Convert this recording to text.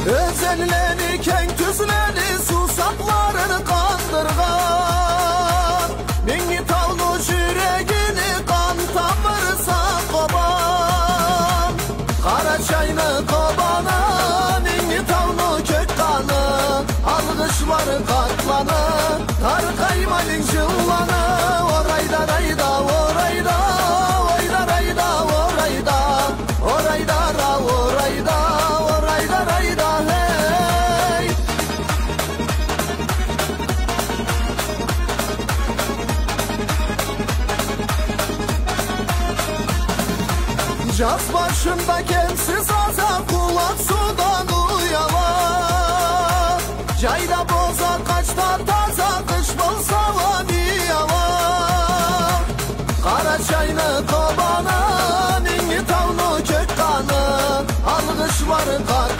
Özellenirken tüzleri susaklarını kandırgan. Mingi tavlu yüreğini kan tamırsa koban. Karaçaylı kobana mingi tavlu kök kanı. Algışları katlanı Tarkaymalın jıllanı. Orayda rayda orayda orayda rayda orayda orayda ra orayda orayda rayda hey. Caz başında gemsiz aza kulak su